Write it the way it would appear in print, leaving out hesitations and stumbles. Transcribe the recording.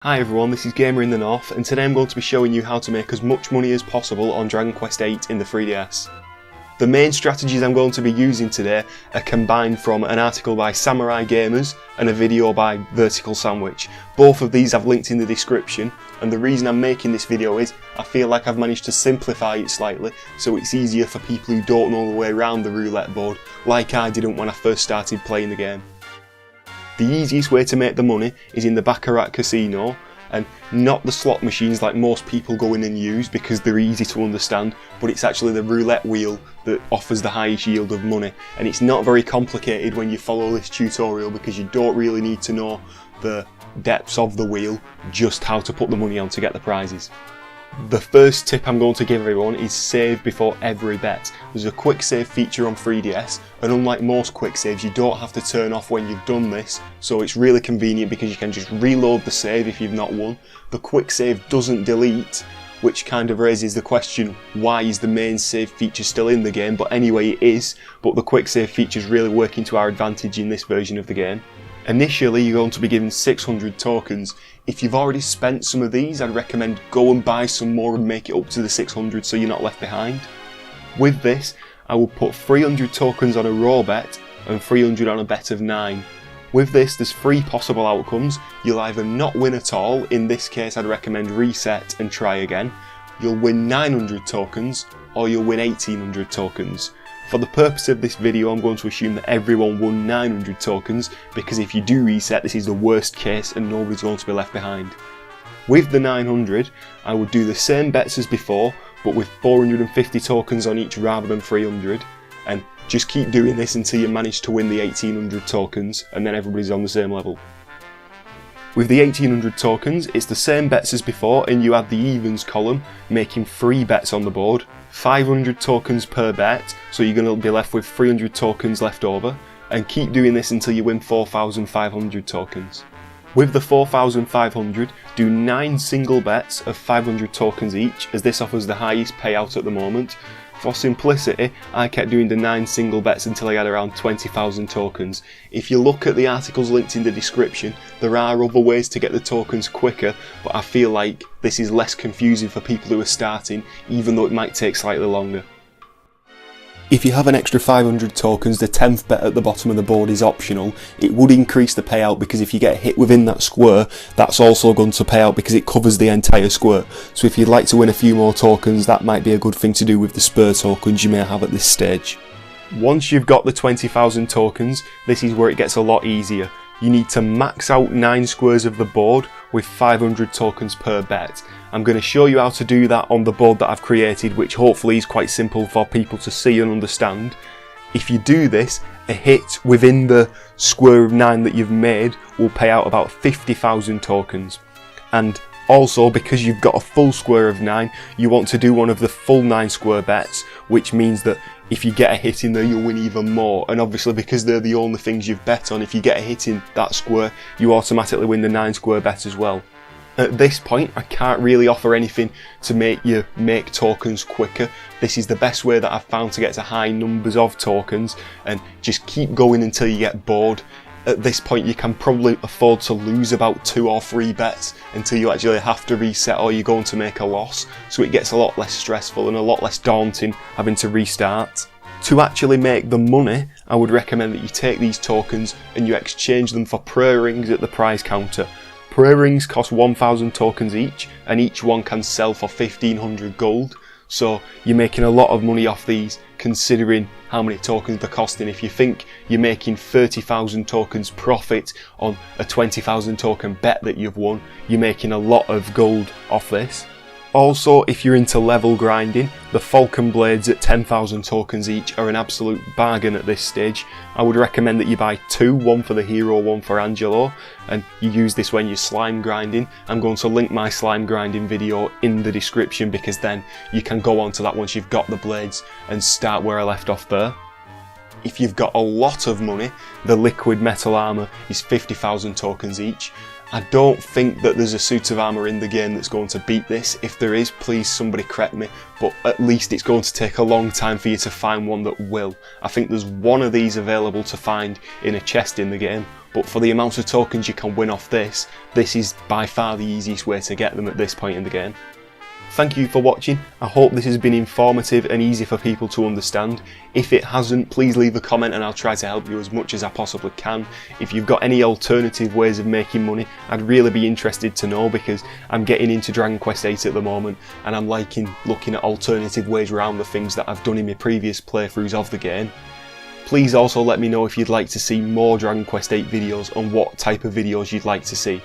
Hi everyone, this is Gamer in the North, and today I'm going to be showing you how to make as much money as possible on Dragon Quest VIII in the 3DS. The main strategies I'm going to be using today are combined from an article by Samurai Gamers and a video by Vertical Sandwich. Both of these I've linked in the description, and the reason I'm making this video is I feel like I've managed to simplify it slightly so it's easier for people who don't know the way around the roulette board, like I didn't when I first started playing the game. The easiest way to make the money is in the Baccarat casino, and not the slot machines like most people go in and use because they're easy to understand, but it's actually the roulette wheel that offers the highest yield of money. And it's not very complicated when you follow this tutorial because you don't really need to know the depths of the wheel, just how to put the money on to get the prizes. The first tip I'm going to give everyone is save before every bet. There's a quick save feature on 3DS, and unlike most quick saves you don't have to turn off when you've done this, so it's really convenient because you can just reload the save if you've not won. The quick save doesn't delete, which kind of raises the question, why is the main save feature still in the game? But anyway, it is, but the quick save feature is really working to our advantage in this version of the game. Initially you're going to be given 600 tokens. If you've already spent some of these, I'd recommend go and buy some more and make it up to the 600 so you're not left behind. With this, I will put 300 tokens on a raw bet and 300 on a bet of 9. With this, there's 3 possible outcomes. You'll either not win at all, in this case I'd recommend reset and try again. You'll win 900 tokens, or you'll win 1800 tokens. For the purpose of this video, I'm going to assume that everyone won 900 tokens, because if you do reset, this is the worst case and nobody's going to be left behind. With the 900, I would do the same bets as before, but with 450 tokens on each rather than 300, and just keep doing this until you manage to win the 1800 tokens, and then everybody's on the same level. With the 1800 tokens, it's the same bets as before, and you add the evens column, making 3 bets on the board. 500 tokens per bet, so you're going to be left with 300 tokens left over, and keep doing this until you win 4,500 tokens. With the 4,500, do 9 single bets of 500 tokens each, as this offers the highest payout at the moment. For simplicity, I kept doing the 9 single bets until I had around 20,000 tokens. If you look at the articles linked in the description, there are other ways to get the tokens quicker, but I feel like this is less confusing for people who are starting, even though it might take slightly longer. If you have an extra 500 tokens, the 10th bet at the bottom of the board is optional. It would increase the payout because if you get hit within that square, that's also going to pay out because it covers the entire square. So if you'd like to win a few more tokens, that might be a good thing to do with the spur tokens you may have at this stage. Once you've got the 20,000 tokens, this is where it gets a lot easier. You need to max out 9 squares of the board with 500 tokens per bet. I'm going to show you how to do that on the board that I've created, which hopefully is quite simple for people to see and understand. If you do this, a hit within the square of 9 that you've made will pay out about 50,000 tokens. And also, because you've got a full square of 9, you want to do one of the full 9 square bets, which means that if you get a hit in there, you'll win even more. And obviously, because they're the only things you've bet on, if you get a hit in that square, you automatically win the 9 square bet as well. At this point, I can't really offer anything to make you make tokens quicker. This is the best way that I've found to get to high numbers of tokens, and just keep going until you get bored. At this point, you can probably afford to lose about 2 or 3 bets until you actually have to reset or you're going to make a loss. So it gets a lot less stressful and a lot less daunting having to restart. To actually make the money, I would recommend that you take these tokens and you exchange them for prayer rings at the prize counter. Prayer rings cost 1,000 tokens each, and each one can sell for 1,500 gold. So you're making a lot of money off these, considering how many tokens they're costing. If you think you're making 30,000 tokens profit on a 20,000 token bet that you've won, you're making a lot of gold off this. Also, if you're into level grinding, the falcon blades at 10,000 tokens each are an absolute bargain at this stage. I would recommend that you buy 2, one for the hero, one for Angelo, and you use this when you're slime grinding. I'm going to link my slime grinding video in the description because then you can go on to that once you've got the blades and start where I left off there. If you've got a lot of money, the liquid metal armour is 50,000 tokens each. I don't think that there's a suit of armour in the game that's going to beat this. If there is, please somebody correct me, but at least it's going to take a long time for you to find one that will. I think there's one of these available to find in a chest in the game, but for the amount of tokens you can win off this is by far the easiest way to get them at this point in the game. Thank you for watching. I hope this has been informative and easy for people to understand. If it hasn't, please leave a comment and I'll try to help you as much as I possibly can. If you've got any alternative ways of making money, I'd really be interested to know, because I'm getting into Dragon Quest VIII at the moment and I'm liking looking at alternative ways around the things that I've done in my previous playthroughs of the game. Please also let me know if you'd like to see more Dragon Quest VIII videos and what type of videos you'd like to see.